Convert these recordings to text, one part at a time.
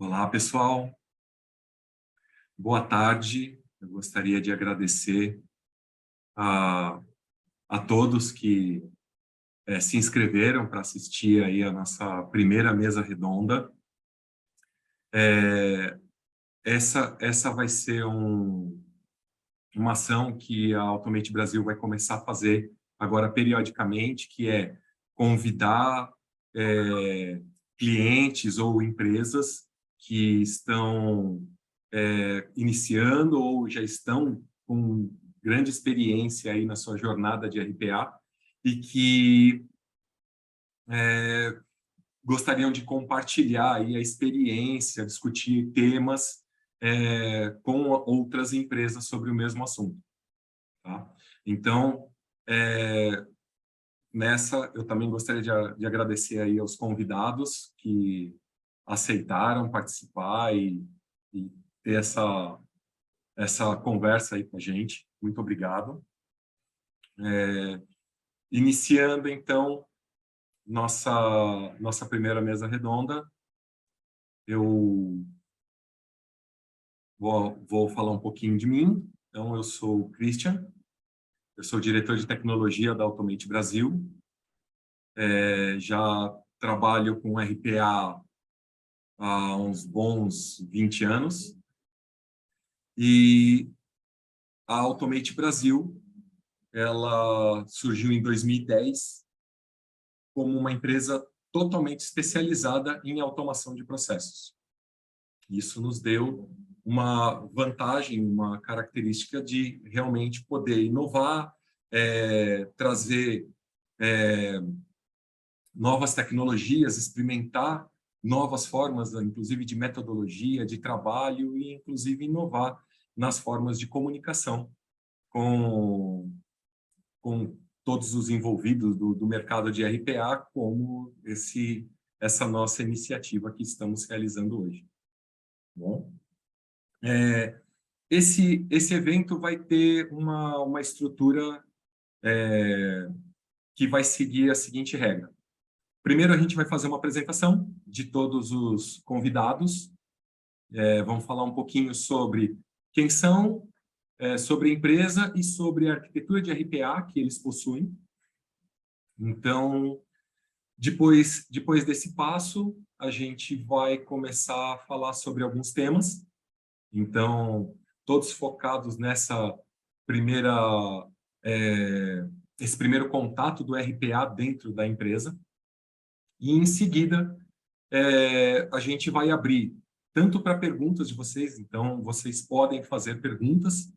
Olá, pessoal. Boa tarde. Eu gostaria de agradecer a, a todos que se inscreveram para assistir aí a nossa primeira mesa redonda. É, essa vai ser uma ação que a Automate Brasil vai começar a fazer agora periodicamente, que é convidar clientes ou empresas que estão iniciando ou já estão com grande experiência aí na sua jornada de RPA e que gostariam de compartilhar aí a experiência, discutir temas com outras empresas sobre o mesmo assunto. Tá? Então, nessa, eu também gostaria de agradecer aí aos convidados que aceitaram participar e ter essa conversa aí com a gente. Muito obrigado. Iniciando, então, nossa primeira mesa redonda, eu vou falar um pouquinho de mim. Então, eu sou o Christian, eu sou diretor de tecnologia da Automate Brasil. Já trabalho com RPA há uns bons 20 anos. E a Automate Brasil, ela surgiu em 2010 como uma empresa totalmente especializada em automação de processos. Isso nos deu uma vantagem, uma característica de realmente poder inovar, trazer novas tecnologias, experimentar novas formas, inclusive de metodologia, de trabalho e, inclusive, inovar nas formas de comunicação com todos os envolvidos do mercado de RPA, como essa nossa iniciativa que estamos realizando hoje. Bom, esse evento vai ter uma estrutura que vai seguir a seguinte regra. Primeiro, a gente vai fazer uma apresentação de todos os convidados. Vamos falar um pouquinho sobre quem são, sobre a empresa e sobre a arquitetura de RPA que eles possuem. Então, depois desse passo, a gente vai começar a falar sobre alguns temas. Então, todos focados primeira, esse primeiro contato do RPA dentro da empresa. E, em seguida, a gente vai abrir tanto para perguntas de vocês, então vocês podem fazer perguntas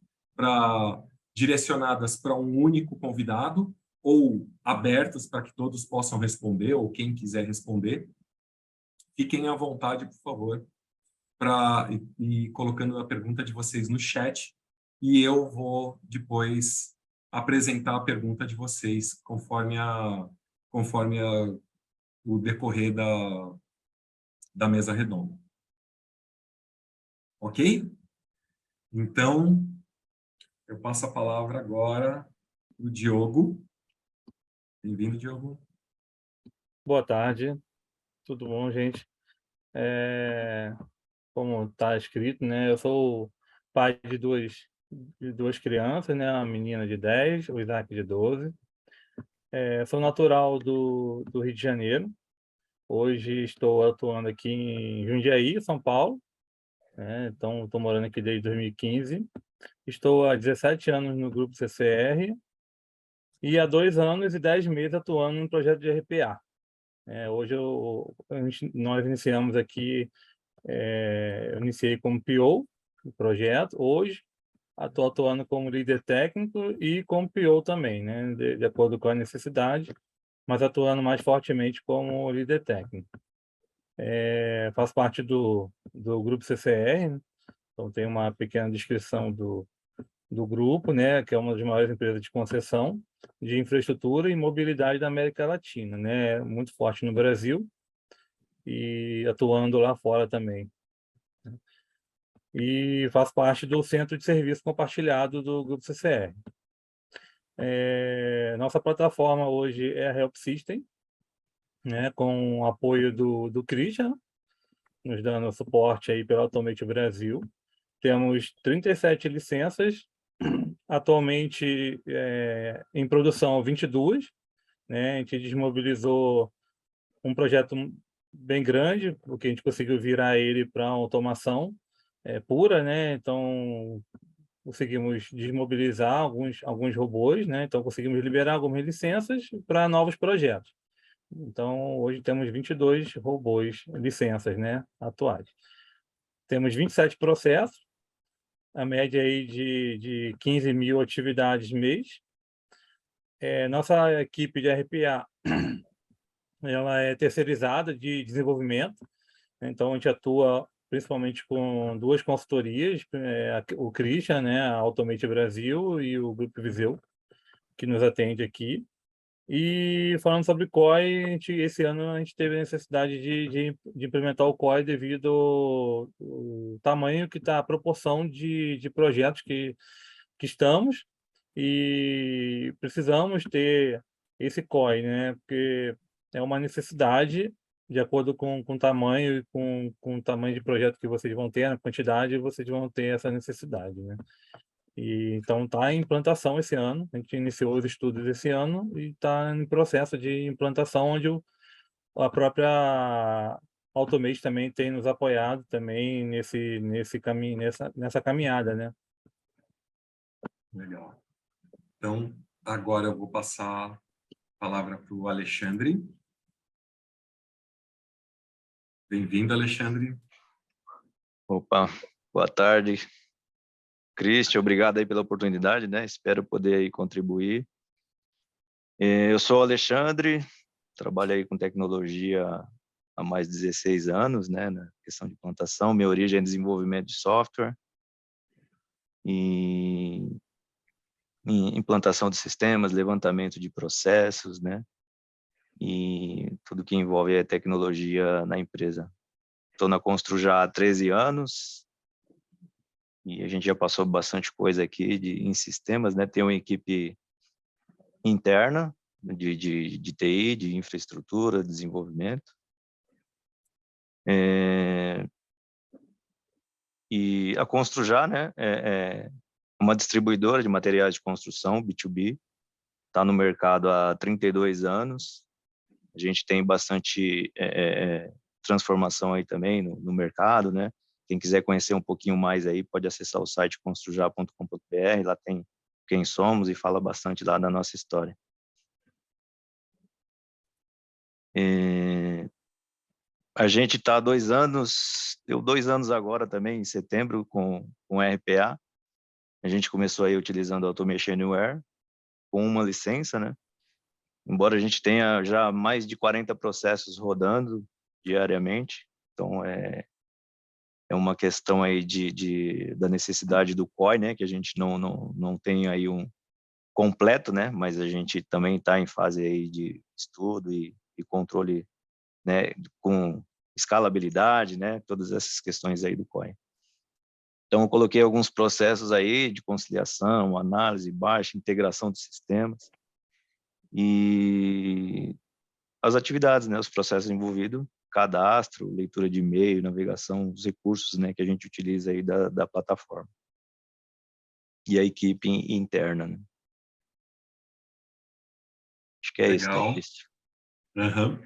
direcionadas para um único convidado ou abertas para que todos possam responder, ou quem quiser responder. Fiquem à vontade, por favor, para ir colocando a pergunta de vocês no chat e eu vou depois apresentar a pergunta de vocês conforme o decorrer da mesa redonda. Ok? Então, eu passo a palavra agora para o Diogo. Bem-vindo, Diogo. Boa tarde, tudo bom, gente? Como está escrito, né? Eu sou pai de duas crianças, né? Uma menina de 10, o Isaac de 12. Sou natural do Rio de Janeiro. Hoje estou atuando aqui em Jundiaí, São Paulo. Então, estou morando aqui desde 2015. Estou há 17 anos no grupo CCR e há 2 anos e 10 meses atuando no projeto de RPA. Hoje nós iniciamos aqui, eu iniciei como PO do projeto, hoje estou atuando como líder técnico e como PO também, né, de acordo com a necessidade, mas atuando mais fortemente como líder técnico. Faço parte do grupo CCR, né? Então tem uma pequena descrição do grupo, né, que é uma das maiores empresas de concessão de infraestrutura e mobilidade da América Latina, né, muito forte no Brasil e atuando lá fora também. E faço parte do Centro de Serviço Compartilhado do Grupo CCR. Nossa plataforma hoje é a Help System, né, com o apoio do Christian, nos dando suporte aí pela Automate Brasil. Temos 37 licenças, atualmente em produção 22, né? A gente desmobilizou um projeto bem grande, porque a gente conseguiu virar ele para automação pura, né? Então, conseguimos desmobilizar alguns robôs, né? Então, conseguimos liberar algumas licenças para novos projetos. Então, hoje temos 22 robôs, licenças, né, atuais. Temos 27 processos, a média aí de 15 mil atividades mês. Nossa equipe de RPA, ela é terceirizada de desenvolvimento, então a gente atua principalmente com duas consultorias, o Christian, né, a Automate Brasil e o Grupo Viseu, que nos atende aqui. E falando sobre COI, esse ano a gente teve a necessidade de implementar o COI devido ao tamanho que está a proporção de projetos que estamos e precisamos ter esse COI, né? Porque é uma necessidade de acordo com o tamanho e com o tamanho de projeto que vocês vão ter, a quantidade, vocês vão ter essa necessidade, né? E então está em implantação esse ano. A gente iniciou os estudos esse ano e está em processo de implantação, onde a própria Automate também tem nos apoiado também nesse caminho, nessa caminhada, né? Legal. Então, agora eu vou passar a palavra para o Alexandre. Bem-vindo, Alexandre. Opa, boa tarde, Cristian, obrigado aí pela oportunidade, né? Espero poder aí contribuir. Eu sou o Alexandre, trabalho aí com tecnologia há mais de 16 anos, né? Na questão de implantação, minha origem é desenvolvimento de software e em implantação de sistemas, levantamento de processos, né? E tudo que envolve a tecnologia na empresa. Estou na Constru já há 13 anos, e a gente já passou bastante coisa aqui em sistemas, né? Tem uma equipe interna de TI, de infraestrutura, desenvolvimento. E a Construjá, né? É uma distribuidora de materiais de construção, B2B, está no mercado há 32 anos. A gente tem bastante transformação aí também no mercado, né? Quem quiser conhecer um pouquinho mais aí, pode acessar o site construja.com.br, lá tem quem somos e fala bastante lá da nossa história. A gente está há 2 anos, deu 2 anos agora também, em setembro, com RPA. A gente começou aí utilizando Automation Anywhere, com uma licença, né? Embora a gente tenha já mais de 40 processos rodando diariamente, então é uma questão aí da necessidade do COI, né? Que a gente não tem aí um completo, né? Mas a gente também está em fase aí de estudo e controle, né? Com escalabilidade, né? Todas essas questões aí do COI. Então, eu coloquei alguns processos aí de conciliação, análise, baixa, integração de sistemas e as atividades, né? Os processos envolvidos, cadastro, leitura de e-mail, navegação, os recursos, né? Que a gente utiliza aí da plataforma. E a equipe interna, né? Acho que é isso, tá, Cristian? Uhum.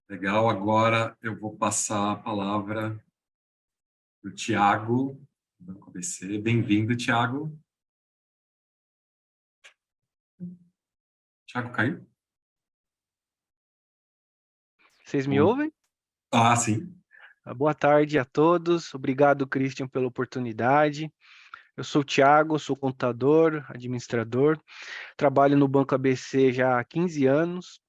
Legal. Agora eu vou passar a palavra para o Tiago, do Banco ABC. Bem-vindo, Tiago. Tiago caiu? Vocês me ouvem? Ah, sim. Boa tarde a todos. Obrigado, Christian, pela oportunidade. Eu sou o Thiago, sou contador, administrador. Trabalho no Banco ABC já há 15 anos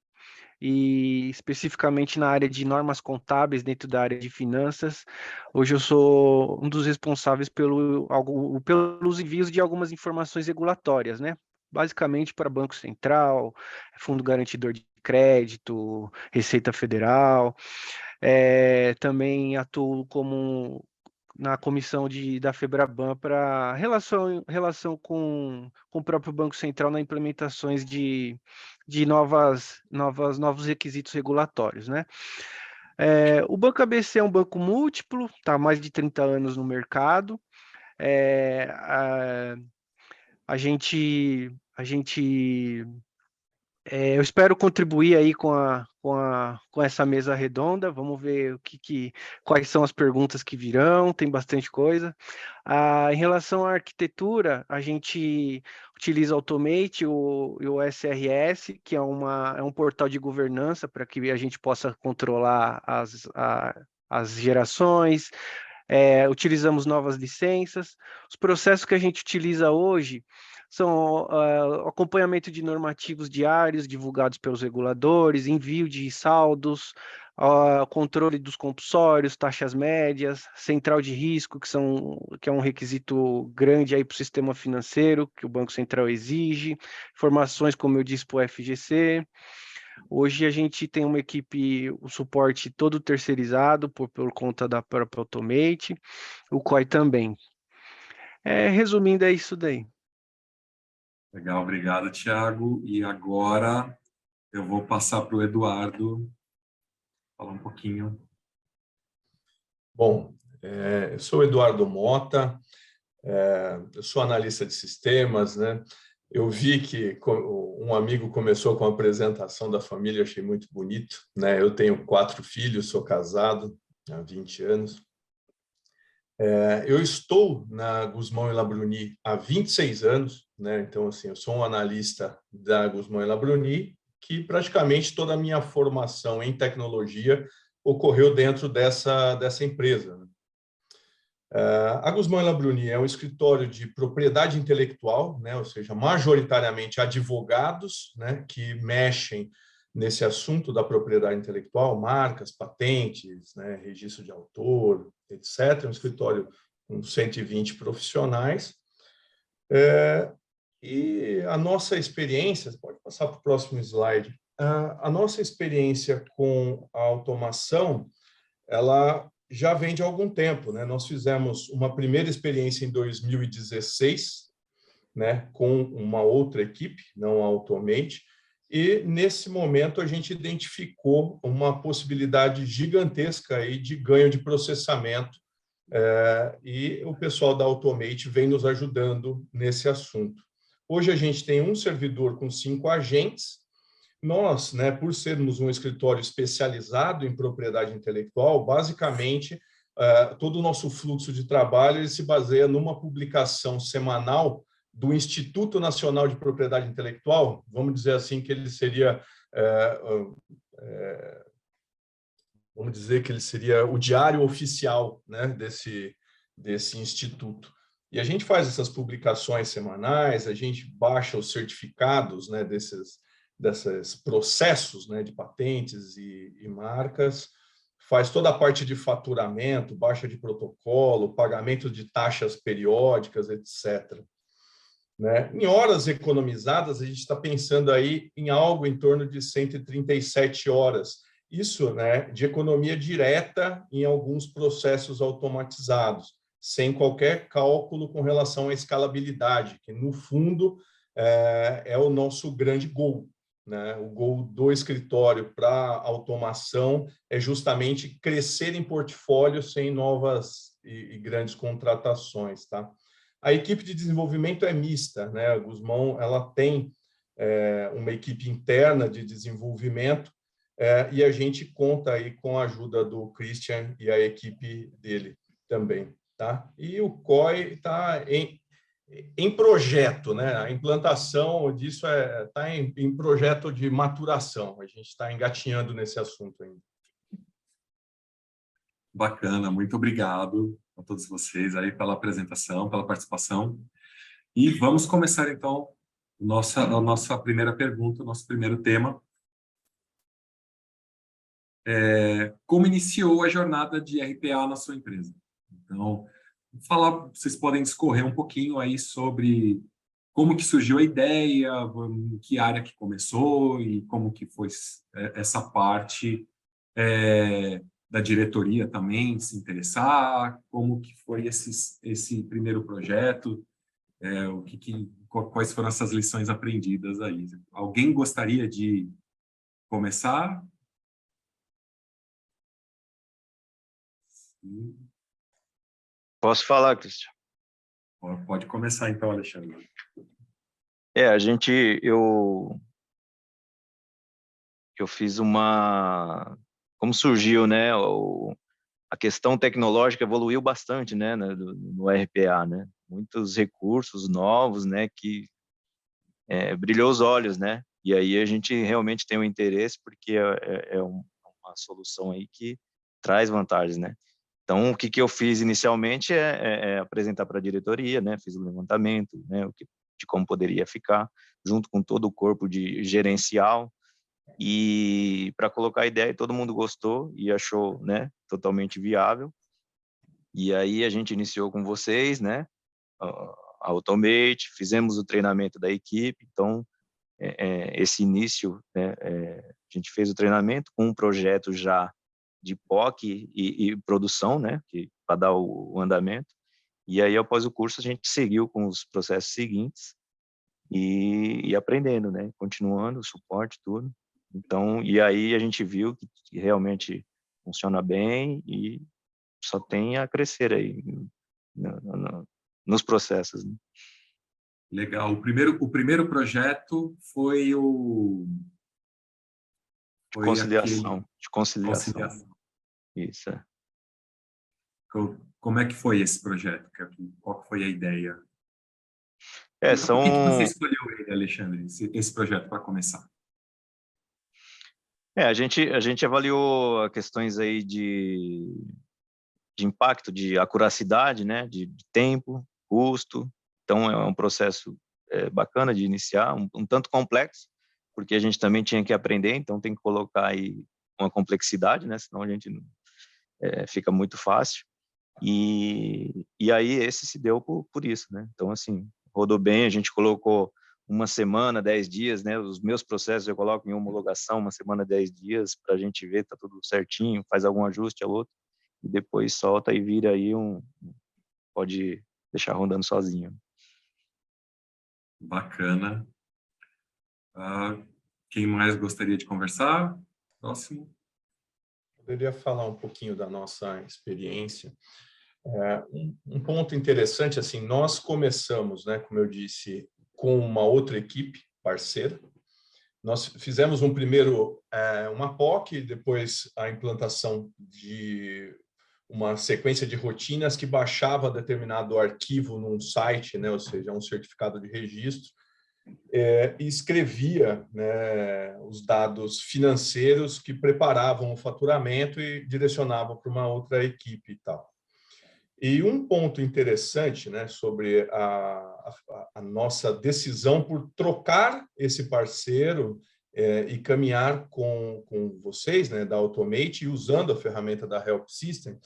e especificamente na área de normas contábeis dentro da área de finanças. Hoje eu sou um dos responsáveis pelos envios de algumas informações regulatórias, né? Basicamente para Banco Central, Fundo Garantidor de Crédito, Receita Federal. Também atuo na comissão da FEBRABAN para relação com o próprio Banco Central na implementações de novos requisitos regulatórios, né? O Banco ABC é um banco múltiplo, está há mais de 30 anos no mercado. Eu espero contribuir aí com essa mesa redonda. Vamos ver quais são as perguntas que virão. Tem bastante coisa. Em relação à arquitetura, a gente utiliza o Automate e o SRS, que é um portal de governança para que a gente possa controlar as gerações. Utilizamos novas licenças. Os processos que a gente utiliza hoje são acompanhamento de normativos diários divulgados pelos reguladores, envio de saldos, controle dos compulsórios, taxas médias, central de risco, que é um requisito grande aí para o sistema financeiro, que o Banco Central exige, informações, como eu disse, para o FGC. Hoje a gente tem uma equipe, o suporte todo terceirizado por conta da própria Automate, o COI também. Resumindo, é isso daí. Legal, obrigado, Thiago. E agora eu vou passar para o Eduardo falar um pouquinho. Bom, eu sou o Eduardo Mota, eu sou analista de sistemas, né? Eu vi que um amigo começou com a apresentação da família, achei muito bonito, né? Eu tenho 4 filhos, sou casado há 20 anos. Eu estou na Guzmão e Labruni há 26 anos, né? Então, assim, eu sou um analista da Guzmão e Labruni, que praticamente toda a minha formação em tecnologia ocorreu dentro dessa empresa, né? A Guzmão e Labruni é um escritório de propriedade intelectual, né? Ou seja, majoritariamente advogados, né, que mexem nesse assunto da propriedade intelectual, marcas, patentes, né, registro de autor, etc. É um escritório com 120 profissionais. E a nossa experiência, você pode passar para o próximo slide, a nossa experiência com a automação, ela já vem de algum tempo, né? Nós fizemos uma primeira experiência em 2016, né, com uma outra equipe, não a Automate, e nesse momento a gente identificou uma possibilidade gigantesca aí de ganho de processamento, e o pessoal da Automate vem nos ajudando nesse assunto. Hoje a gente tem um servidor com 5 agentes. Nós, né, por sermos um escritório especializado em propriedade intelectual, basicamente, todo o nosso fluxo de trabalho ele se baseia numa publicação semanal do Instituto Nacional de Propriedade Intelectual. Vamos dizer assim que ele seria, vamos dizer que ele seria o diário oficial, né, desse instituto. E a gente faz essas publicações semanais, a gente baixa os certificados, né, desses processos, né, de patentes e marcas, faz toda a parte de faturamento, baixa de protocolo, pagamento de taxas periódicas, etc. Né? Em horas economizadas, a gente está pensando aí em algo em torno de 137 horas. Isso, né, de economia direta em alguns processos automatizados, sem qualquer cálculo com relação à escalabilidade, que, no fundo, é o nosso grande gol. Né? O gol do escritório para automação é justamente crescer em portfólio sem novas e grandes contratações. Tá? A equipe de desenvolvimento é mista. Né? A Guzmão ela tem uma equipe interna de desenvolvimento, e a gente conta aí com a ajuda do Christian e a equipe dele também. Tá? E o COI está em projeto, né? A implantação disso está em projeto de maturação. A gente está engatinhando nesse assunto ainda. Bacana, muito obrigado a todos vocês aí pela apresentação, pela participação. E vamos começar, então, a nossa primeira pergunta, o nosso primeiro tema. Como iniciou a jornada de RPA na sua empresa? Então, vocês podem discorrer um pouquinho aí sobre como que surgiu a ideia, em que área que começou e como que foi essa parte da diretoria também se interessar, como que foi esse primeiro projeto, quais foram essas lições aprendidas aí. Alguém gostaria de começar? Posso falar, Cristian? Pode começar então, Alexandre. Eu fiz como surgiu, né, a questão tecnológica evoluiu bastante, né, no RPA, né, muitos recursos novos, né, que brilhou os olhos, né, e aí a gente realmente tem um interesse porque é uma solução aí que traz vantagens, né. Então, o que eu fiz inicialmente é apresentar para a diretoria, né, fiz o levantamento, né, de como poderia ficar, junto com todo o corpo de gerencial, e para colocar a ideia, todo mundo gostou e achou, né, totalmente viável. E aí a gente iniciou com vocês, né, a Automate, fizemos o treinamento da equipe. Então, esse início, né, a gente fez o treinamento com um projeto já de POC e produção, né, para dar o andamento. E aí, após o curso, a gente seguiu com os processos seguintes e aprendendo, né, continuando o suporte, tudo. Então, e aí a gente viu que realmente funciona bem e só tem a crescer aí nos processos, né? Legal. O primeiro projeto foi Conciliação. conciliação. Isso. Como é que foi esse projeto? Qual foi a ideia? São... Por que você escolheu ele, Alexandre, esse projeto para começar? A gente avaliou questões aí de impacto, de acuracidade, né, de tempo, custo. Então, é um processo bacana de iniciar, um tanto complexo, porque a gente também tinha que aprender, então tem que colocar aí uma complexidade, né, senão a gente fica muito fácil. E aí esse se deu por isso, né? Então, assim, rodou bem, a gente colocou uma semana, 10 dias, né? Os meus processos eu coloco em homologação, uma semana, 10 dias, para a gente ver, tá tudo certinho, faz algum ajuste ao outro, e depois solta e vira aí pode deixar rodando sozinho. Bacana. Quem mais gostaria de conversar? Próximo. Poderia falar um pouquinho da nossa experiência. Um ponto interessante, assim, nós começamos, né, como eu disse, com uma outra equipe parceira. Nós fizemos uma POC, depois a implantação de uma sequência de rotinas que baixava determinado arquivo num site, né, ou seja, um certificado de registro, e escrevia, né, os dados financeiros que preparavam o faturamento e direcionavam para uma outra equipe e tal. E um ponto interessante, né, sobre a nossa decisão por trocar esse parceiro e caminhar com vocês, né, da Automate, e usando a ferramenta da Help System,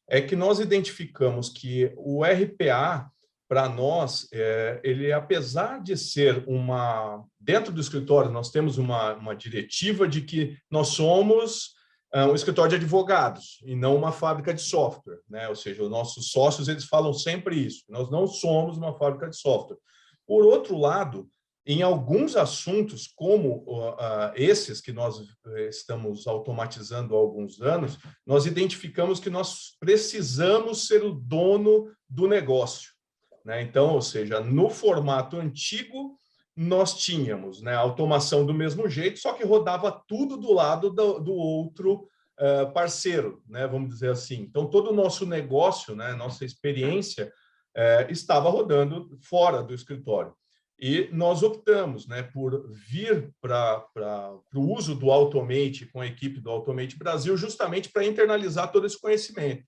é que nós identificamos que o RPA, para nós, ele, apesar de ser dentro do escritório, nós temos uma diretiva de que nós somos um escritório de advogados e não uma fábrica de software, né? Ou seja, os nossos sócios, eles falam sempre isso, nós não somos uma fábrica de software. Por outro lado, em alguns assuntos, como esses que nós estamos automatizando há alguns anos, nós identificamos que nós precisamos ser o dono do negócio, né? Então, ou seja, no formato antigo, nós tínhamos, né, a automação do mesmo jeito, só que rodava tudo do lado do outro parceiro, né, vamos dizer assim. Então, todo o nosso negócio, né, nossa experiência estava rodando fora do escritório. E nós optamos, né, por vir para o uso do Automate com a equipe do Automate Brasil, justamente para internalizar todo esse conhecimento,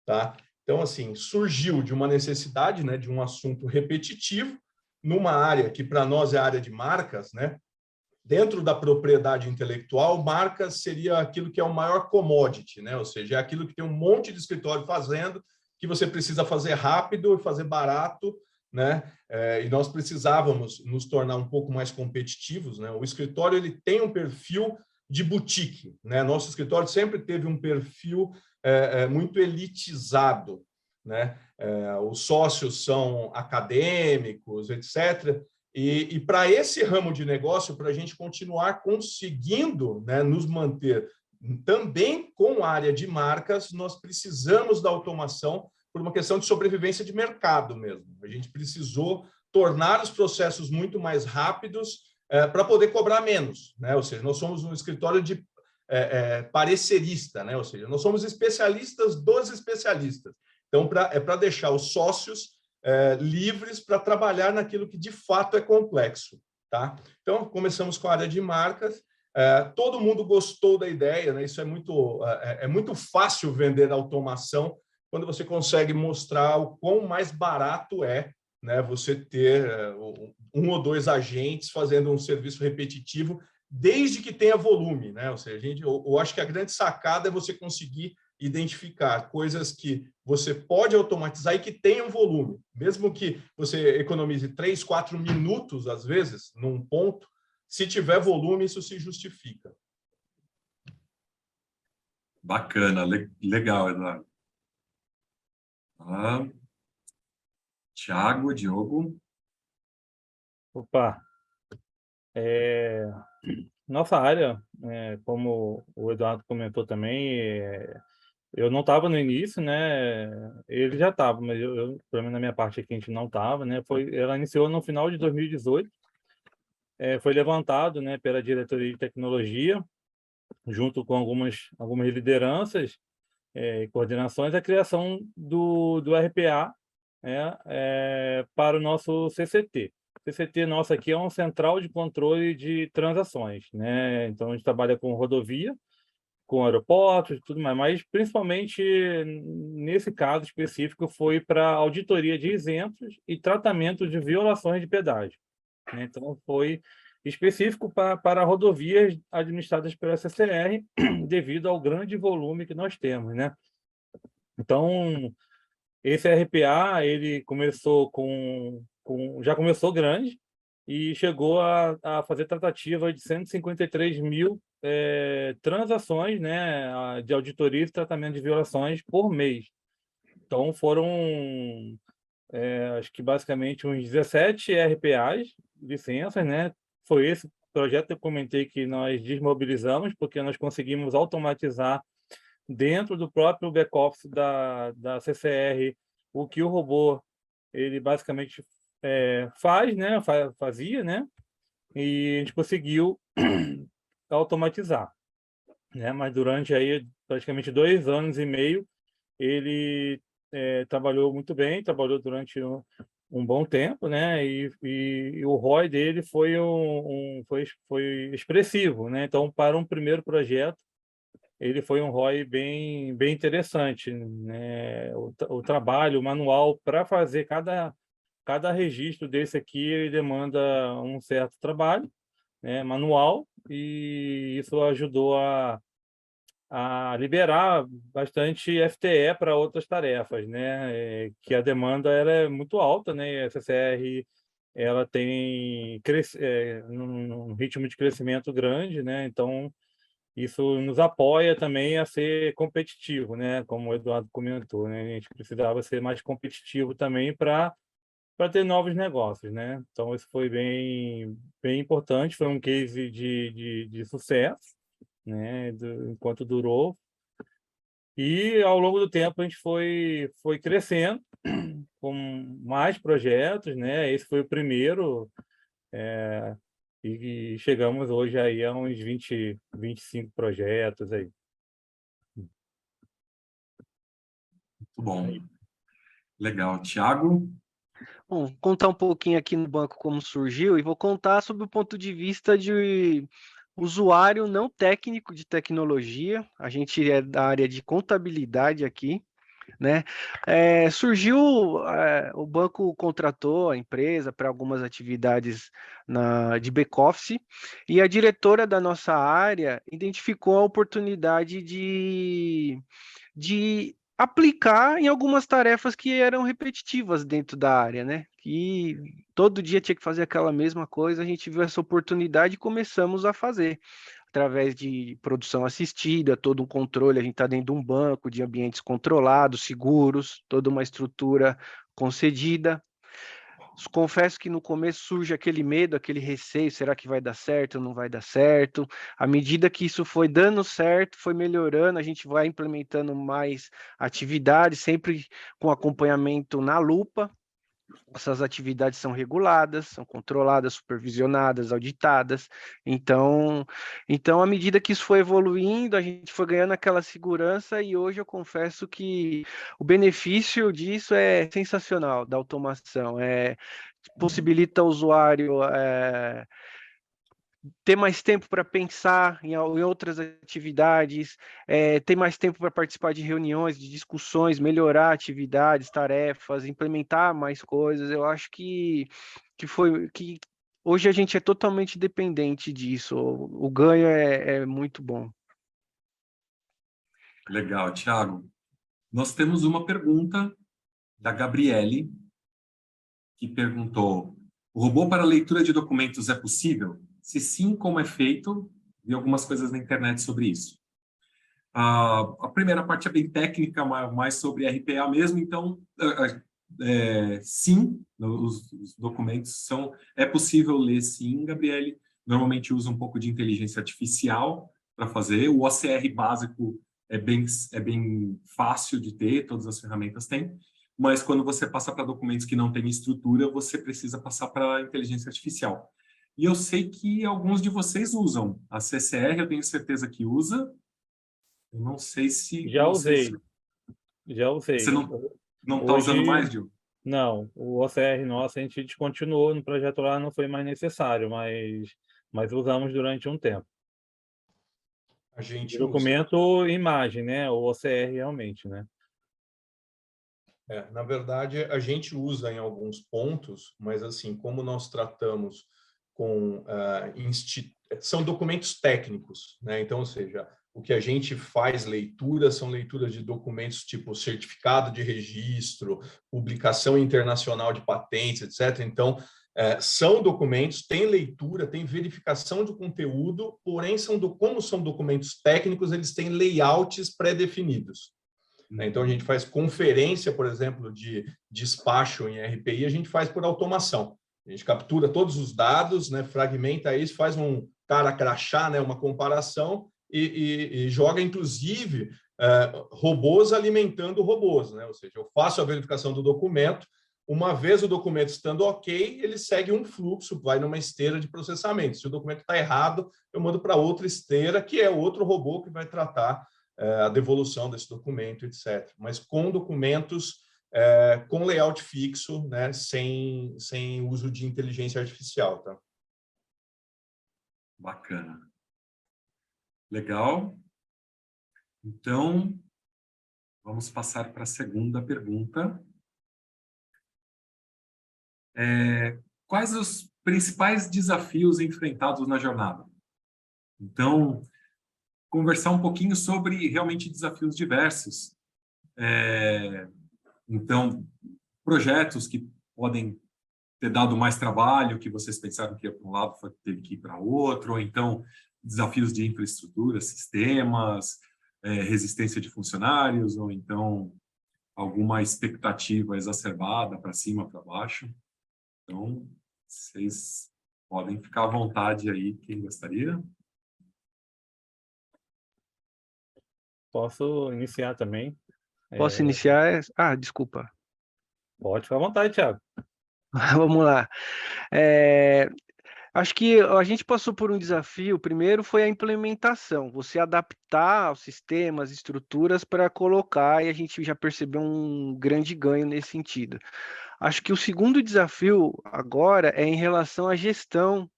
tá? Então, assim, surgiu de uma necessidade, né, de um assunto repetitivo, numa área que para nós é a área de marcas, né? Dentro da propriedade intelectual, marcas seria aquilo que é o maior commodity, né? Ou seja, é aquilo que tem um monte de escritório fazendo, que você precisa fazer rápido e fazer barato, né? E nós precisávamos nos tornar um pouco mais competitivos, né? O escritório, ele tem um perfil de boutique, né? Nosso escritório sempre teve um perfil muito elitizado, né? Os sócios são acadêmicos, etc. E para esse ramo de negócio, para a gente continuar conseguindo, né, nos manter também com a área de marcas, nós precisamos da automação por uma questão de sobrevivência de mercado mesmo. A gente precisou tornar os processos muito mais rápidos para poder cobrar menos, né? Ou seja, nós somos um escritório de parecerista, né? Ou seja, nós somos especialistas dos especialistas. Então, para deixar os sócios livres para trabalhar naquilo que de fato é complexo, tá? Então, começamos com a área de marcas. Todo mundo gostou da ideia, né? Isso é muito fácil vender automação quando você consegue mostrar o quão mais barato é, né, você ter um ou dois agentes fazendo um serviço repetitivo, desde que tenha volume, né? Ou seja, eu acho que a grande sacada é você conseguir identificar coisas que você pode automatizar e que tenham volume, mesmo que você economize 3, 4 minutos, às vezes, num ponto. Se tiver volume, isso se justifica. Bacana, legal, Eduardo. Tiago, Diogo. Opa, nossa área, como o Eduardo comentou também, eu não estava no início, né? Ele já estava, mas pelo menos na minha parte aqui a gente não estava, né? Ela iniciou no final de 2018, foi levantado, né, pela diretoria de tecnologia, junto com algumas lideranças e coordenações, a criação do RPA, né, para o nosso CCT. CCT nosso aqui é uma central de controle de transações, né? Então, a gente trabalha com rodovia, com aeroportos, tudo mais, mas principalmente nesse caso específico foi para auditoria de isentos e tratamento de violações de pedágio, né? Então, foi específico para rodovias administradas pela CCR, devido ao grande volume que nós temos, né? Então, esse RPA, ele começou já começou grande e chegou a fazer tratativa de 153 mil transações, né, de auditoria e tratamento de violações por mês. Então, foram, acho que basicamente uns 17 RPAs, licenças, né? Foi esse projeto que eu comentei que nós desmobilizamos, porque nós conseguimos automatizar dentro do próprio back-office da CCR o que o robô ele basicamente faz, né? Fazia, né? E a gente conseguiu automatizar, né? Mas durante aí praticamente 2 anos e meio ele trabalhou muito bem, trabalhou durante um bom tempo, né? E o ROI dele foi foi expressivo, né? Então, para um primeiro projeto, ele foi um ROI bem interessante, né? O trabalho manual para fazer cada registro desse aqui, ele demanda um certo trabalho, né, manual, e isso ajudou a liberar bastante FTE para outras tarefas, né? Que a demanda ela é muito alta, né? E a CCR ela tem um ritmo de crescimento grande, né? Então isso nos apoia também a ser competitivo, né? Como o Eduardo comentou, né? A gente precisava ser mais competitivo também para ter novos negócios, né? Então isso foi bem importante, foi um case de sucesso, né? Enquanto durou. E ao longo do tempo a gente foi crescendo com mais projetos, né? Esse foi o primeiro, e chegamos hoje aí a uns 25 projetos aí. Muito bom. Legal. Tiago? Bom, vou contar um pouquinho aqui no banco como surgiu e vou contar sobre o ponto de vista de usuário não técnico de tecnologia. A gente é da área de contabilidade aqui, né? Surgiu, o banco contratou a empresa para algumas atividades de back-office e a diretora da nossa área identificou a oportunidade de aplicar em algumas tarefas que eram repetitivas dentro da área, né? Que todo dia tinha que fazer aquela mesma coisa, a gente viu essa oportunidade e começamos a fazer através de produção assistida, todo um controle, a gente está dentro de um banco de ambientes controlados, seguros, toda uma estrutura concedida. Confesso que no começo surge aquele medo, aquele receio, será que vai dar certo ou não vai dar certo? À medida que isso foi dando certo, foi melhorando, a gente vai implementando mais atividades, sempre com acompanhamento na lupa. Essas atividades são reguladas, são controladas, supervisionadas, auditadas. Então, à medida que isso foi evoluindo, a gente foi ganhando aquela segurança e hoje eu confesso que o benefício disso é sensacional, da automação. Possibilita ao usuário ter mais tempo para pensar em outras atividades, ter mais tempo para participar de reuniões, de discussões, melhorar atividades, tarefas, implementar mais coisas. Eu acho que hoje a gente é totalmente dependente disso. O ganho é muito bom. Legal, Thiago. Nós temos uma pergunta da Gabriele, que perguntou: o robô para leitura de documentos é possível? Se sim, como é feito? Vi algumas coisas na internet sobre isso. A primeira parte é bem técnica, mais sobre RPA mesmo, então, sim, os documentos é possível ler sim, Gabriele. Normalmente usa um pouco de inteligência artificial para fazer. O OCR básico é bem fácil de ter, todas as ferramentas têm, mas quando você passa para documentos que não têm estrutura, você precisa passar para a inteligência artificial. E eu sei que alguns de vocês usam. A CCR, eu tenho certeza que usa. Eu não sei se Já usei. Você não está Hoje, usando mais, Gil? não. O OCR nosso a gente descontinuou no projeto lá, não foi mais necessário, mas usamos durante um tempo. A gente De documento e imagem, né? O OCR realmente, né? Na verdade, a gente usa em alguns pontos, mas assim, como nós tratamos com são documentos técnicos, né? Então, ou seja, o que a gente faz leitura são leituras de documentos tipo certificado de registro, publicação internacional de patentes, etc. Então, são documentos, tem leitura, tem verificação de conteúdo, porém, como são documentos técnicos, eles têm layouts pré-definidos. Então, a gente faz conferência, por exemplo, de despacho em RPI, a gente faz por automação. A gente captura todos os dados, né, fragmenta isso, faz um cara crachá, né, uma comparação e joga, inclusive, robôs alimentando robôs. Né? Ou seja, eu faço a verificação do documento, uma vez o documento estando ok, ele segue um fluxo, vai numa esteira de processamento. Se o documento está errado, eu mando para outra esteira, que é outro robô que vai tratar a devolução desse documento, etc. Mas com documentos com layout fixo, né, sem uso de inteligência artificial. Tá? Bacana. Legal. Então, vamos passar para a segunda pergunta. Quais os principais desafios enfrentados na jornada? Então, conversar um pouquinho sobre realmente desafios diversos. Então, projetos que podem ter dado mais trabalho, que vocês pensaram que ia para um lado, teve que ir para outro, ou então desafios de infraestrutura, sistemas, resistência de funcionários, ou então alguma expectativa exacerbada para cima, para baixo. Então, vocês podem ficar à vontade aí, quem gostaria. Posso iniciar também? Posso iniciar? Desculpa. Pode ficar à vontade, Thiago. Vamos lá. Acho que a gente passou por um desafio. Primeiro foi a implementação, você adaptar os sistemas, estruturas para colocar, e a gente já percebeu um grande ganho nesse sentido. Acho que o segundo desafio agora é em relação à gestão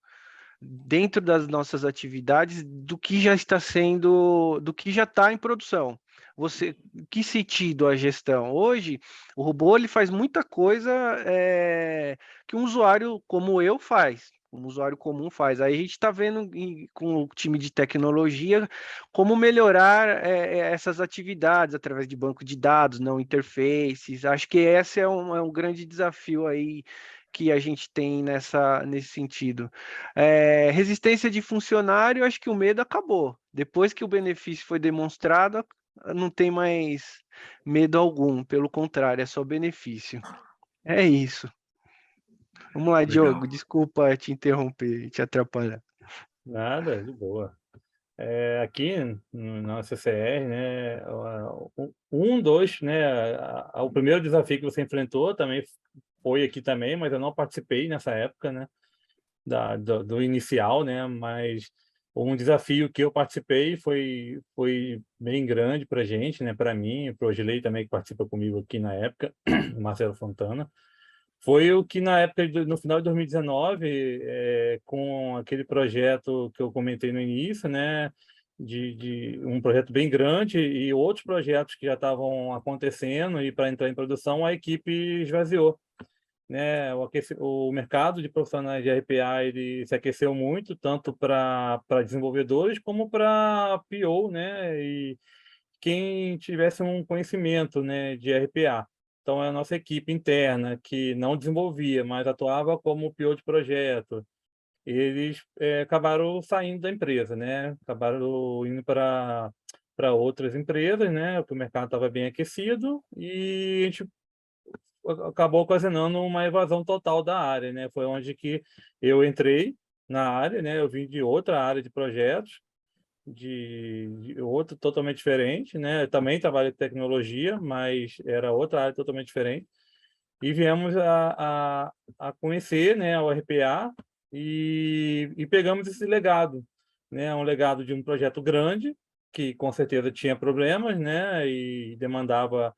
dentro das nossas atividades do que já está em produção. Que sentido a gestão? Hoje, o robô ele faz muita coisa que um usuário como eu faz, um usuário comum faz. Aí a gente está vendo com o time de tecnologia como melhorar essas atividades através de banco de dados, não interfaces. Acho que esse é um grande desafio aí que a gente tem nesse sentido. Resistência de funcionário, acho que o medo acabou. Depois que o benefício foi demonstrado, não tem mais medo algum, pelo contrário, é só benefício. É isso. Vamos lá, Legal. Diogo, desculpa te interromper, te atrapalhar. Nada, de boa. Aqui na CCR, né, dois, né, o primeiro desafio que você enfrentou também foi aqui também, mas eu não participei nessa época, né, do inicial, né, mas um desafio que eu participei foi bem grande para a gente, né, para mim, para o Gilei também, que participa comigo aqui na época, o Marcelo Fontana. Foi o que, na época, no final de 2019, com aquele projeto que eu comentei no início, né, de um projeto bem grande e outros projetos que já estavam acontecendo e para entrar em produção, a equipe esvaziou, né? O mercado de profissionais de RPA ele se aqueceu muito, tanto para desenvolvedores como para PO, né? E quem tivesse um conhecimento, né, de RPA. Então, a nossa equipe interna, que não desenvolvia, mas atuava como PO de projeto, eles acabaram saindo da empresa, né? Acabaram indo para outras empresas, né? Porque o mercado estava bem aquecido e a gente acabou ocasionando uma evasão total da área, né? Foi onde que eu entrei na área, né? Eu vim de outra área de projetos, de outro totalmente diferente, né? Eu também trabalho em tecnologia, mas era outra área totalmente diferente. E viemos a conhecer, né, o RPA e pegamos esse legado, né? Um legado de um projeto grande, que com certeza tinha problemas, né? E demandava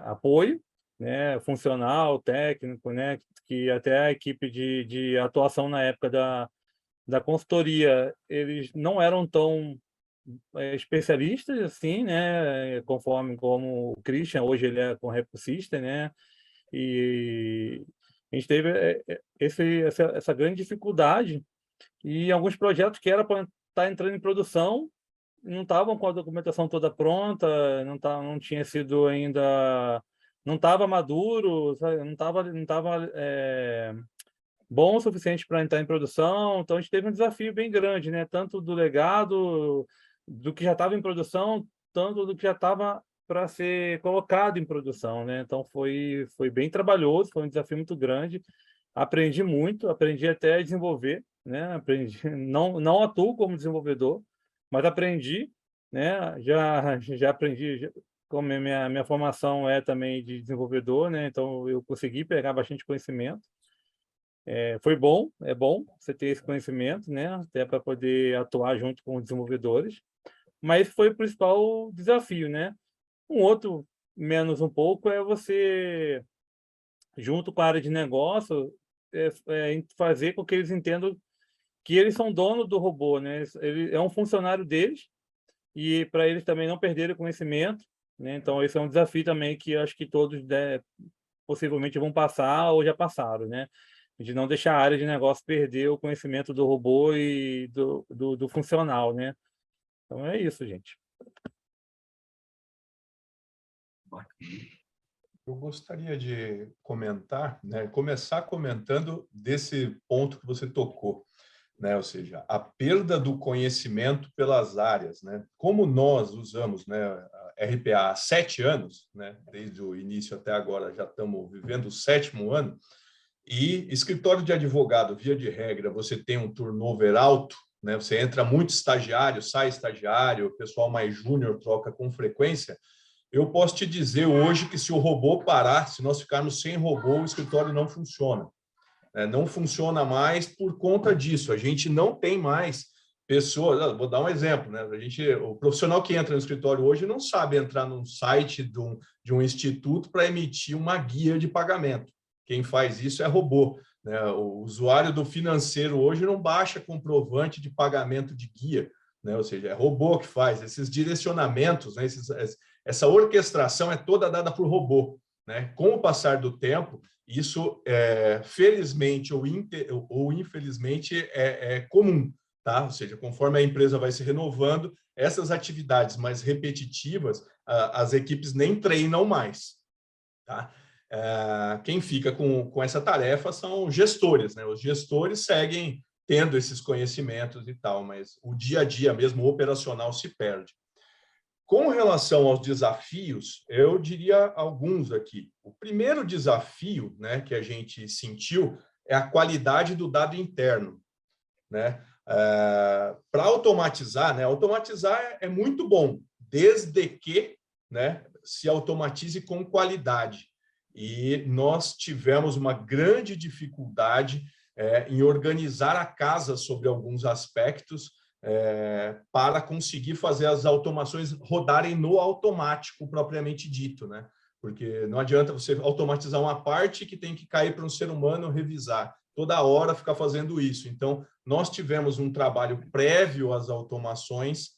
apoio, né? Funcional, técnico, né? Que até a equipe de atuação na época da consultoria, eles não eram tão especialistas assim, né? Conforme como o Christian, hoje ele é com Rep System, né? E a gente teve essa grande dificuldade e alguns projetos que era para estar entrando em produção não estavam com a documentação toda pronta, não tinha sido ainda, não estava maduro, sabe? Não tava bom o suficiente para entrar em produção. Então a gente teve um desafio bem grande, né? Tanto do legado, do que já estava em produção, tanto do que já estava para ser colocado em produção, né? Então foi bem trabalhoso, foi um desafio muito grande. Aprendi muito, aprendi até a desenvolver, né? Aprendi, não atuo como desenvolvedor, mas aprendi, né? Já aprendi, como minha formação é também de desenvolvedor, né? Então eu consegui pegar bastante conhecimento. Foi bom, é bom você ter esse conhecimento, né? Até para poder atuar junto com os desenvolvedores. Mas foi o principal desafio, né? Um outro, menos um pouco, é você, junto com a área de negócio, fazer com que eles entendam que eles são donos do robô, né? Ele é um funcionário deles e para eles também não perderem o conhecimento, né? Então, esse é um desafio também que eu acho que todos possivelmente vão passar ou já passaram, né? De não deixar a área de negócio perder o conhecimento do robô e do funcional, né? Então, é isso, gente. Eu gostaria de comentar, né, começar comentando desse ponto que você tocou, né, ou seja, a perda do conhecimento pelas áreas, né? Como nós usamos, né, a RPA há 7 anos, né, desde o início até agora já estamos vivendo o 7º ano, e escritório de advogado, via de regra, você tem um turnover alto, né? Você entra muito estagiário, sai estagiário, o pessoal mais júnior troca com frequência. Eu posso te dizer hoje que se o robô parar, se nós ficarmos sem robô, o escritório não funciona. Não funciona mais por conta disso. A gente não tem mais pessoas. Vou dar um exemplo, né? O profissional que entra no escritório hoje não sabe entrar num site de um instituto para emitir uma guia de pagamento. Quem faz isso é robô, né? O usuário do financeiro hoje não baixa comprovante de pagamento de guia, né? Ou seja, é robô que faz esses direcionamentos, né? Essa orquestração é toda dada por robô, né? Com o passar do tempo, isso, felizmente ou infelizmente, é comum, tá? Ou seja, conforme a empresa vai se renovando, essas atividades mais repetitivas, as equipes nem treinam mais, tá? Quem fica com essa tarefa são gestores, né? Os gestores seguem tendo esses conhecimentos e tal, mas o dia a dia mesmo, o operacional, se perde. Com relação aos desafios, eu diria alguns aqui. O primeiro desafio, né, que a gente sentiu é a qualidade do dado interno, né? Para automatizar, né? Automatizar é muito bom, desde que, né, se automatize com qualidade. E nós tivemos uma grande dificuldade em organizar a casa sobre alguns aspectos para conseguir fazer as automações rodarem no automático propriamente dito, né? Porque não adianta você automatizar uma parte que tem que cair para um ser humano revisar. Toda hora ficar fazendo isso. Então, nós tivemos um trabalho prévio às automações,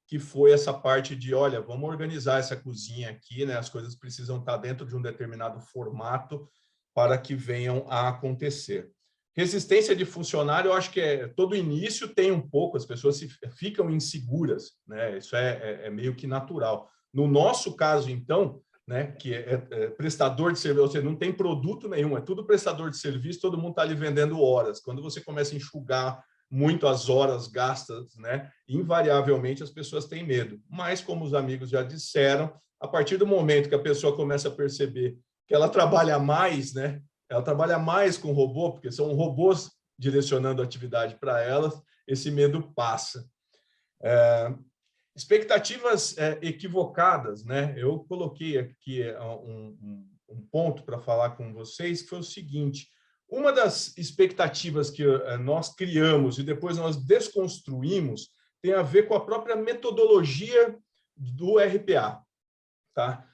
que foi essa parte de, olha, vamos organizar essa cozinha aqui, né? As coisas precisam estar dentro de um determinado formato para que venham a acontecer. Resistência de funcionário, eu acho que todo início tem um pouco, as pessoas ficam inseguras, né? Isso é meio que natural. No nosso caso, então, né, que é prestador de serviço, ou seja, não tem produto nenhum, é tudo prestador de serviço, todo mundo está ali vendendo horas. Quando você começa a enxugar muito as horas gastas, né, invariavelmente as pessoas têm medo. Mas, como os amigos já disseram, a partir do momento que a pessoa começa a perceber que ela trabalha mais, né, ela trabalha mais com robô, porque são robôs direcionando a atividade para elas, esse medo passa. Expectativas equivocadas, né? Eu coloquei aqui um ponto para falar com vocês, que foi o seguinte: uma das expectativas que nós criamos e depois nós desconstruímos tem a ver com a própria metodologia do RPA, tá?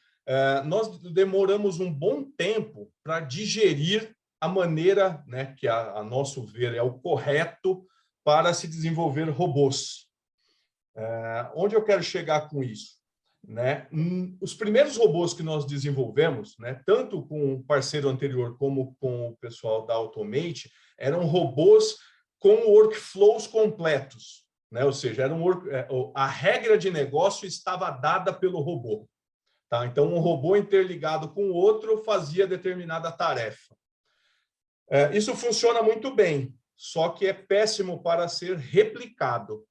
Nós demoramos um bom tempo para digerir a maneira, né, que a nosso ver é o correto para se desenvolver robôs. Onde eu quero chegar com isso? Né? Os primeiros robôs que nós desenvolvemos, né, tanto com o parceiro anterior como com o pessoal da Automate, eram robôs com workflows completos, né? Ou seja, a regra de negócio estava dada pelo robô. Tá? Então, um robô interligado com o outro fazia determinada tarefa. Isso funciona muito bem, só que é péssimo para ser replicado,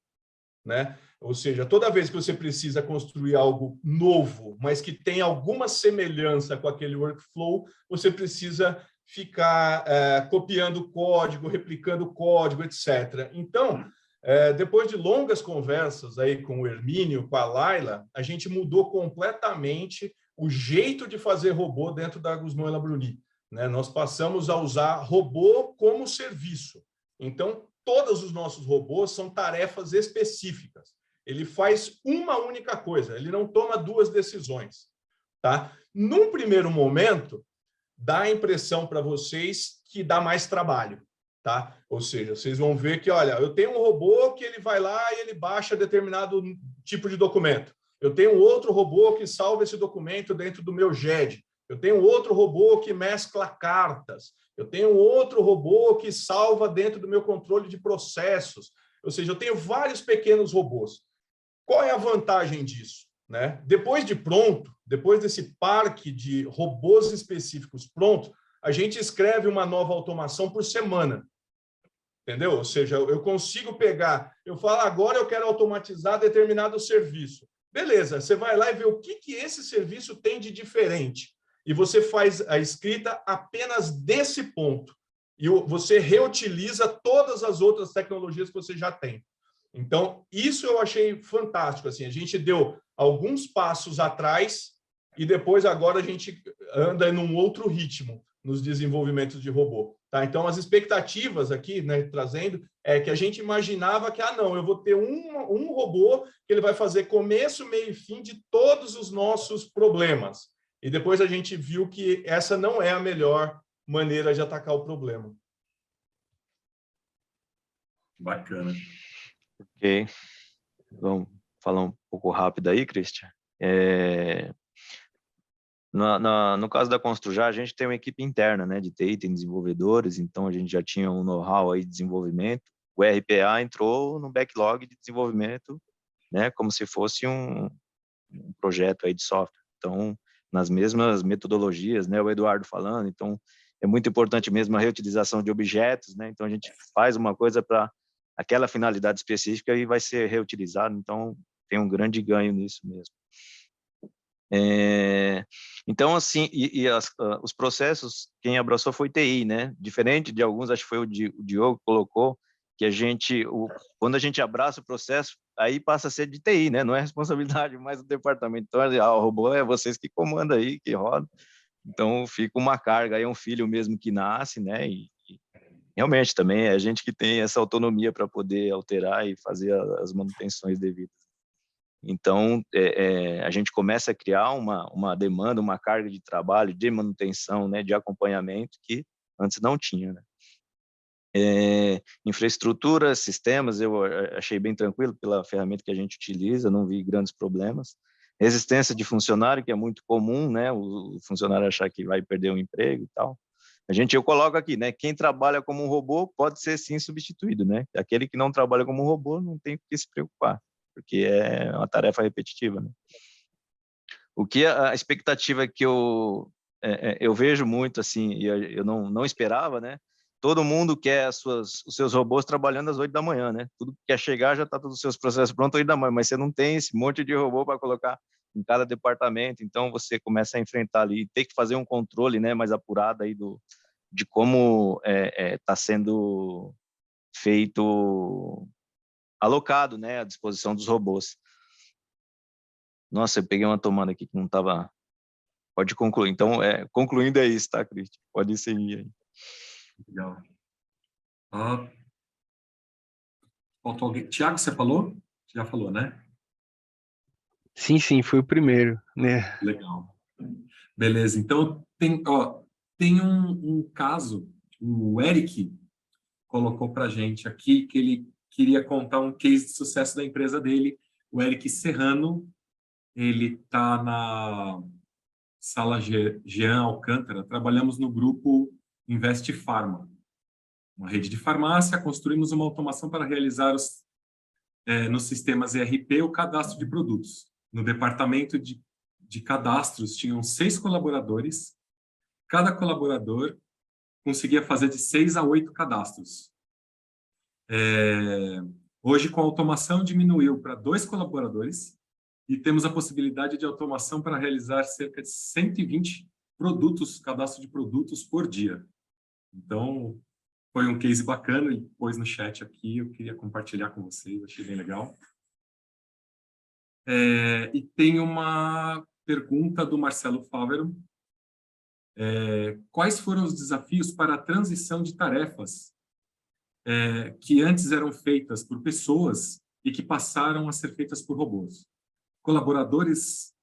né? Ou seja, toda vez que você precisa construir algo novo, mas que tem alguma semelhança com aquele workflow, você precisa ficar copiando código, replicando código, etc. Então, depois de longas conversas aí com o Hermínio, com a Laila, a gente mudou completamente o jeito de fazer robô dentro da Guzmão e Labruni, né? Nós passamos a usar robô como serviço. Então, todos os nossos robôs são tarefas específicas. Ele faz uma única coisa, ele não toma duas decisões, tá? Num primeiro momento, dá a impressão para vocês que dá mais trabalho, tá? Ou seja, vocês vão ver que, olha, eu tenho um robô que ele vai lá e ele baixa determinado tipo de documento. Eu tenho outro robô que salva esse documento dentro do meu GED. Eu tenho outro robô que mescla cartas. Eu tenho outro robô que salva dentro do meu controle de processos. Ou seja, eu tenho vários pequenos robôs. Qual é a vantagem disso, né? Depois de pronto, depois desse parque de robôs específicos pronto, a gente escreve uma nova automação por semana. Entendeu? Ou seja, eu consigo pegar, eu falo, agora eu quero automatizar determinado serviço. Beleza, você vai lá e vê o que esse serviço tem de diferente. E você faz a escrita apenas desse ponto. E você reutiliza todas as outras tecnologias que você já tem. Então, isso eu achei fantástico. Assim, a gente deu alguns passos atrás e depois agora a gente anda em um outro ritmo nos desenvolvimentos de robô. Tá? Então, as expectativas aqui, né, trazendo, é que a gente imaginava que, não, eu vou ter um robô que ele vai fazer começo, meio e fim de todos os nossos problemas. E depois a gente viu que essa não é a melhor maneira de atacar o problema. Bacana. Ok. Vamos falar um pouco rápido aí, Christian. No caso da Construjar, a gente tem uma equipe interna, né, de TI, tem desenvolvedores, então a gente já tinha um know-how aí de desenvolvimento. O RPA entrou no backlog de desenvolvimento, né, como se fosse um projeto aí de software. Então, nas mesmas metodologias, né, o Eduardo falando, então é muito importante mesmo a reutilização de objetos, né, então a gente faz uma coisa para aquela finalidade específica e vai ser reutilizado, então tem um grande ganho nisso mesmo. Então, assim, os processos, quem abraçou foi TI, né? Diferente de alguns, acho que foi o Diogo que colocou, que quando a gente abraça o processo, aí passa a ser de TI, né? Não é responsabilidade mais do departamento. Então, o robô é vocês que comandam aí, que roda. Então, fica uma carga, aí é um filho mesmo que nasce, né? E realmente também é a gente que tem essa autonomia para poder alterar e fazer as manutenções devidas. Então, a gente começa a criar uma demanda, uma carga de trabalho, de manutenção, né, de acompanhamento que antes não tinha, né? Infraestrutura, sistemas, eu achei bem tranquilo pela ferramenta que a gente utiliza, não vi grandes problemas. Resistência de funcionário, que é muito comum, né, o funcionário achar que vai perder o emprego e tal. Eu coloco aqui, né, quem trabalha como um robô pode ser sim substituído, né? Aquele que não trabalha como um robô não tem que se preocupar, porque é uma tarefa repetitiva, né? O que a expectativa que eu vejo muito, assim, e eu não esperava, né? Todo mundo quer os seus robôs trabalhando às 8 da manhã, né? Tudo que quer chegar já está todos os seus processos prontos às 8 da manhã, mas você não tem esse monte de robô para colocar em cada departamento, então você começa a enfrentar ali, ter que fazer um controle, né, mais apurado aí de como está sendo feito, alocado, né, à disposição dos robôs. Nossa, eu peguei uma tomada aqui que não estava... Pode concluir. Então, concluindo é isso, tá, Cristian? Pode seguir aí. Legal. Faltou alguém? Tiago, você falou? Já falou, né? Sim, foi o primeiro, né? Legal. Beleza. Então, tem um caso, o Eric colocou para a gente aqui que ele queria contar um case de sucesso da empresa dele. O Eric Serrano, ele está na sala Jean Alcântara. Trabalhamos no grupo Invest Pharma, uma rede de farmácia. Construímos uma automação para realizar nos sistemas ERP o cadastro de produtos. No departamento de cadastros tinham 6 colaboradores. Cada colaborador conseguia fazer de 6 a 8 cadastros. Hoje, com a automação, diminuiu para 2 colaboradores e temos a possibilidade de automação para realizar cerca de 120 cadastro de produtos por dia. Então, foi um case bacana, ele pôs no chat aqui, eu queria compartilhar com vocês, achei bem legal. E tem uma pergunta do Marcelo Fávero. Quais foram os desafios para a transição de tarefas que antes eram feitas por pessoas e que passaram a ser feitas por robôs? Colaboradores,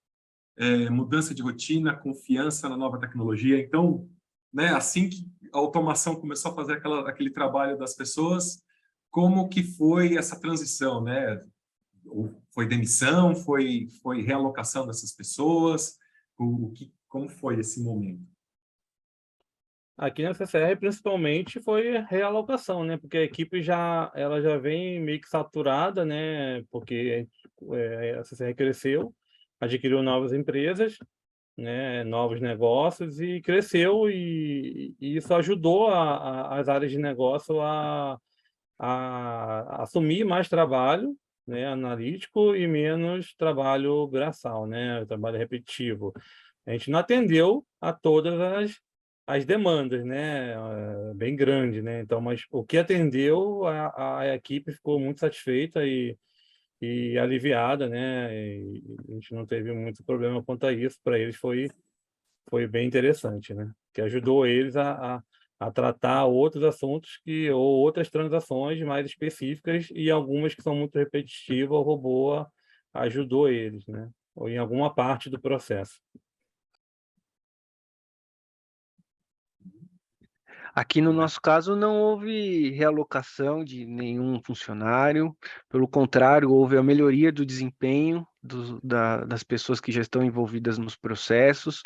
mudança de rotina, confiança na nova tecnologia. Então, né, assim que a automação começou a fazer aquele trabalho das pessoas, como que foi essa transição, né? Foi demissão, foi realocação dessas pessoas? Como foi esse momento? Aqui na CCR, principalmente, foi realocação, né? Porque a equipe ela já vem meio que saturada, né? Porque a CCR cresceu, adquiriu novas empresas, né? Novos negócios e cresceu e isso ajudou as áreas de negócio a assumir mais trabalho, né? Analítico e menos trabalho braçal, né? Trabalho repetitivo. A gente não atendeu a todas as demandas, né? Bem grande, né? Então, mas o que atendeu, a equipe ficou muito satisfeita e aliviada, né? E a gente não teve muito problema quanto a isso. Para eles foi bem interessante, né? Que ajudou eles a tratar outros assuntos ou outras transações mais específicas e algumas que são muito repetitivas, o robô ajudou eles, né? Ou em alguma parte do processo. Aqui no nosso caso não houve realocação de nenhum funcionário, pelo contrário, houve a melhoria do desempenho das pessoas que já estão envolvidas nos processos.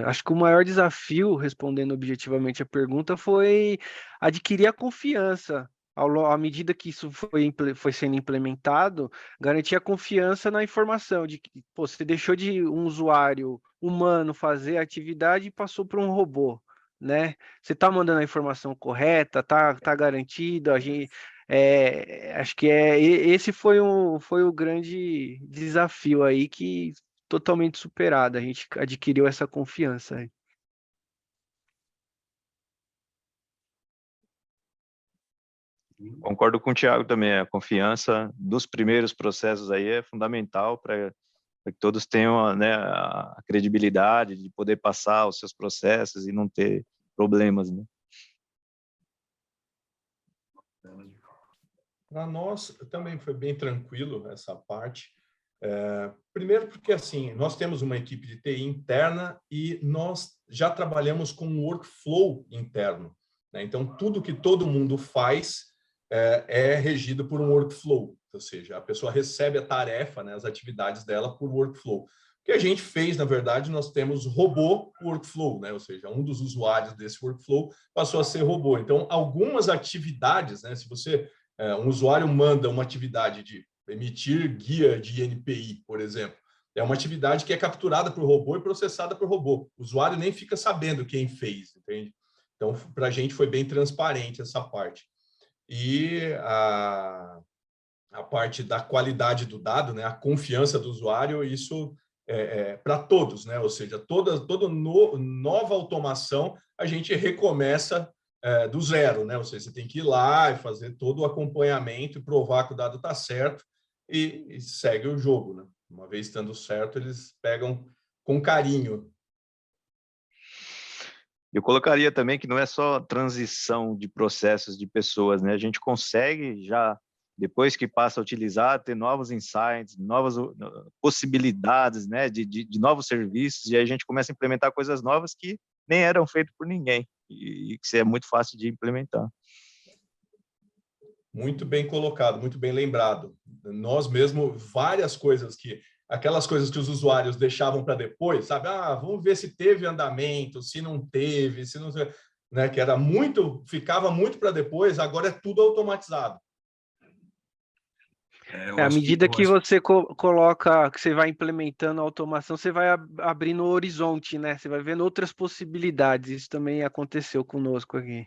Acho que o maior desafio, respondendo objetivamente a pergunta, foi adquirir a confiança. À medida que isso foi sendo implementado, garantir a confiança na informação de que você deixou de um usuário humano fazer a atividade e passou para um robô, né? Você está mandando a informação correta, tá garantido. Acho que esse foi o grande desafio aí que totalmente superada. A gente adquiriu essa confiança aí. Concordo com o Thiago também, a confiança dos primeiros processos aí é fundamental para que todos tenham, né, a credibilidade de poder passar os seus processos e não ter problemas, né? Para nós também foi bem tranquilo essa parte. Primeiro porque assim, nós temos uma equipe de TI interna e nós já trabalhamos com um workflow interno, né? Então, tudo que todo mundo faz é regido por um workflow, ou seja, a pessoa recebe a tarefa, né, as atividades dela por workflow. O que a gente fez, na verdade, nós temos robô workflow, né? Ou seja, um dos usuários desse workflow passou a ser robô. Então, algumas atividades, né, se você um usuário manda uma atividade de emitir guia de NPI, por exemplo, é uma atividade que é capturada por robô e processada por robô. O usuário nem fica sabendo quem fez, entende? Então, para a gente foi bem transparente essa parte. E a parte da qualidade do dado, né, a confiança do usuário, isso para todos, né? Ou seja, toda nova automação a gente recomeça do zero, né? Ou seja, você tem que ir lá e fazer todo o acompanhamento e provar que o dado está certo e segue o jogo, né? Uma vez estando certo, eles pegam com carinho. Eu colocaria também que não é só transição de processos de pessoas, né? A gente consegue já, depois que passa a utilizar, ter novos insights, novas possibilidades, né? De novos serviços, e aí a gente começa a implementar coisas novas que nem eram feitas por ninguém, e que é muito fácil de implementar. Muito bem colocado, muito bem lembrado. Nós mesmo, várias coisas aquelas coisas que os usuários deixavam para depois, sabe? Vamos ver se teve andamento, se não teve, se não, né? Que era ficava muito para depois, agora é tudo automatizado. À medida que você coloca, que você vai implementando a automação, você vai abrindo o horizonte, né? Você vai vendo outras possibilidades. Isso também aconteceu conosco aqui.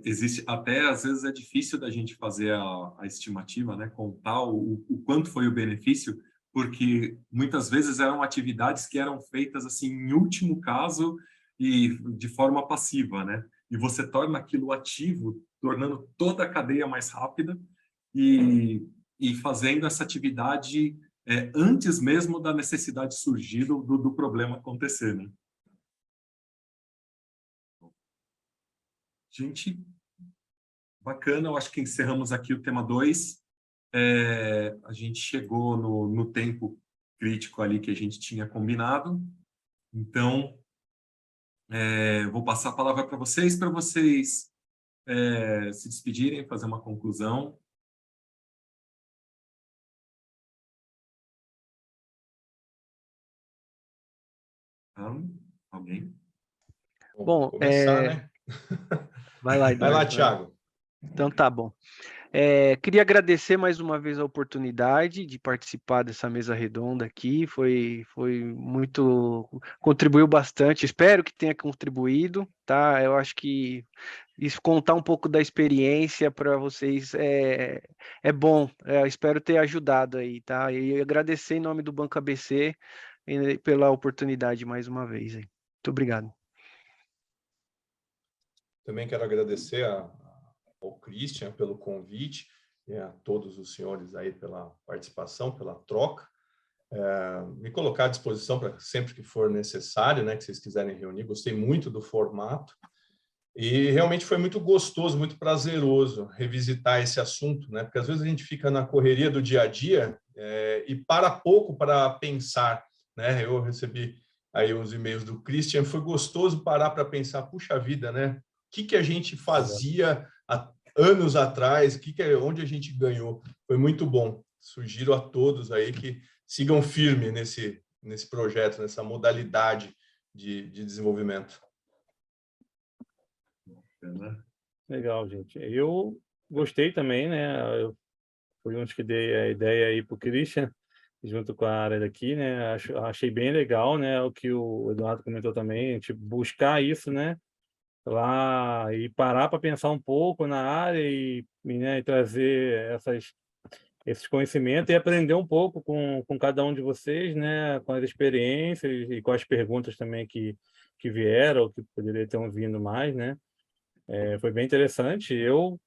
Existe até às vezes é difícil da gente fazer a estimativa, né, contar o quanto foi o benefício, porque muitas vezes eram atividades que eram feitas assim em último caso e de forma passiva, né? E você torna aquilo ativo, tornando toda a cadeia mais rápida e fazendo essa atividade antes mesmo da necessidade surgir do problema acontecer, né? Gente, bacana, eu acho que encerramos aqui o tema 2. A gente chegou no tempo crítico ali que a gente tinha combinado. Então, vou passar a palavra para vocês se despedirem, fazer uma conclusão. Alguém? Bom, começar, né? Vai lá, Eduardo. Vai lá, Thiago. Então tá bom. Queria agradecer mais uma vez a oportunidade de participar dessa mesa redonda aqui. Foi muito, contribuiu bastante. Espero que tenha contribuído, tá? Eu acho que isso, contar um pouco da experiência para vocês é bom. Espero ter ajudado aí, tá? E agradecer em nome do Banco ABC pela oportunidade mais uma vez. Aí. Muito obrigado. Também quero agradecer ao Christian pelo convite e a todos os senhores aí pela participação, pela troca. Me colocar à disposição para sempre que for necessário, né, que vocês quiserem reunir. Gostei muito do formato e realmente foi muito gostoso, muito prazeroso revisitar esse assunto, né, porque às vezes a gente fica na correria do dia a dia e para pouco para pensar, né? Eu recebi aí uns e-mails do Christian, foi gostoso parar para pensar, puxa vida, né? O que a gente fazia há anos atrás, onde a gente ganhou. Foi muito bom. Sugiro a todos aí que sigam firme nesse projeto, nessa modalidade de desenvolvimento. Legal, gente. Eu gostei também, né? Eu fui um que dei a ideia aí para o Christian, junto com a área daqui, né? Achei bem legal, né? O que o Eduardo comentou também, tipo, buscar isso, né? Lá e parar para pensar um pouco na área e, né, e trazer esses conhecimentos e aprender um pouco com cada um de vocês, né, com as experiências e com as perguntas também que vieram, ou que poderia ter vindo mais, né? Foi bem interessante. Eu,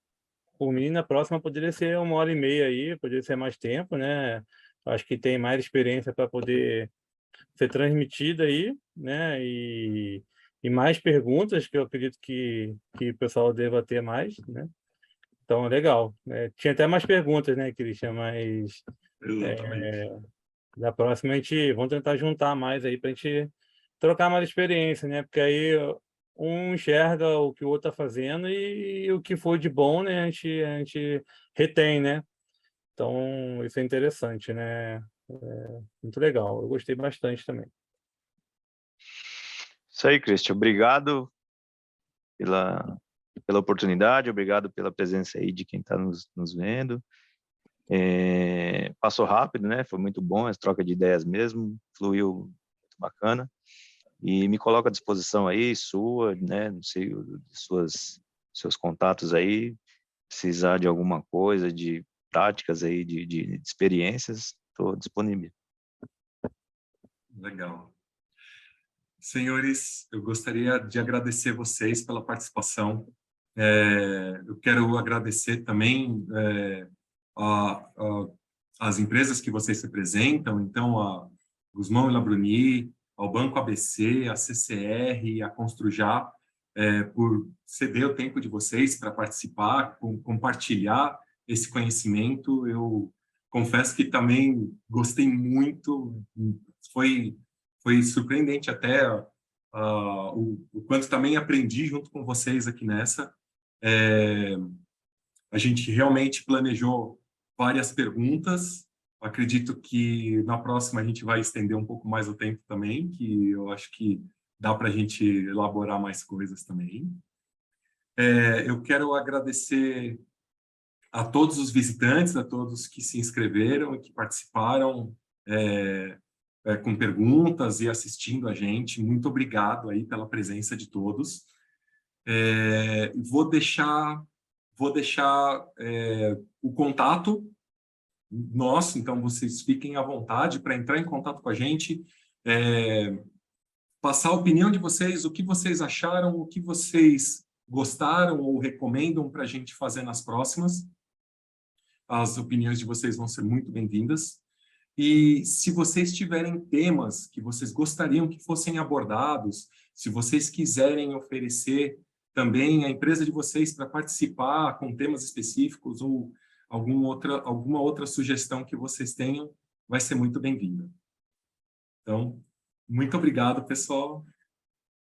por mim, na próxima poderia ser 1h30 aí, poderia ser mais tempo, né? Acho que tem mais experiência para poder ser transmitida aí, né? E mais perguntas que eu acredito que o pessoal deva ter mais, né? Então, legal. Tinha até mais perguntas, né, Christian? Mas Exatamente. da próxima a gente vamos tentar juntar mais aí para a gente trocar mais experiência, né? Porque aí um enxerga o que o outro está fazendo e o que for de bom, né? A gente retém, né? Então, isso é interessante, né? Muito legal. Eu gostei bastante também. Isso aí, Christian. Obrigado pela oportunidade, obrigado pela presença aí de quem está nos vendo. Passou rápido, né? Foi muito bom essa troca de ideias mesmo, fluiu muito bacana. E me coloco à disposição aí, sua, né? Não sei, seus contatos aí, precisar de alguma coisa, de práticas aí, de experiências, estou disponível. Legal. Senhores, eu gostaria de agradecer vocês pela participação. Eu quero agradecer também as empresas que vocês representam, então a Guzmão e Labruni, ao Banco ABC, a CCR, a Construjá, por ceder o tempo de vocês para participar, compartilhar esse conhecimento. Eu confesso que também gostei muito, foi surpreendente até o quanto também aprendi junto com vocês aqui nessa. A gente realmente planejou várias perguntas. Acredito que na próxima a gente vai estender um pouco mais o tempo também, que eu acho que dá para a gente elaborar mais coisas também. Eu quero agradecer a todos os visitantes, a todos que se inscreveram e que participaram com perguntas e assistindo a gente. Muito obrigado aí pela presença de todos. Vou deixar o contato nosso, então vocês fiquem à vontade para entrar em contato com a gente, passar a opinião de vocês, o que vocês acharam, o que vocês gostaram ou recomendam para a gente fazer nas próximas. As opiniões de vocês vão ser muito bem-vindas. E se vocês tiverem temas que vocês gostariam que fossem abordados, se vocês quiserem oferecer também a empresa de vocês para participar com temas específicos ou alguma outra sugestão que vocês tenham, vai ser muito bem-vinda. Então, muito obrigado, pessoal.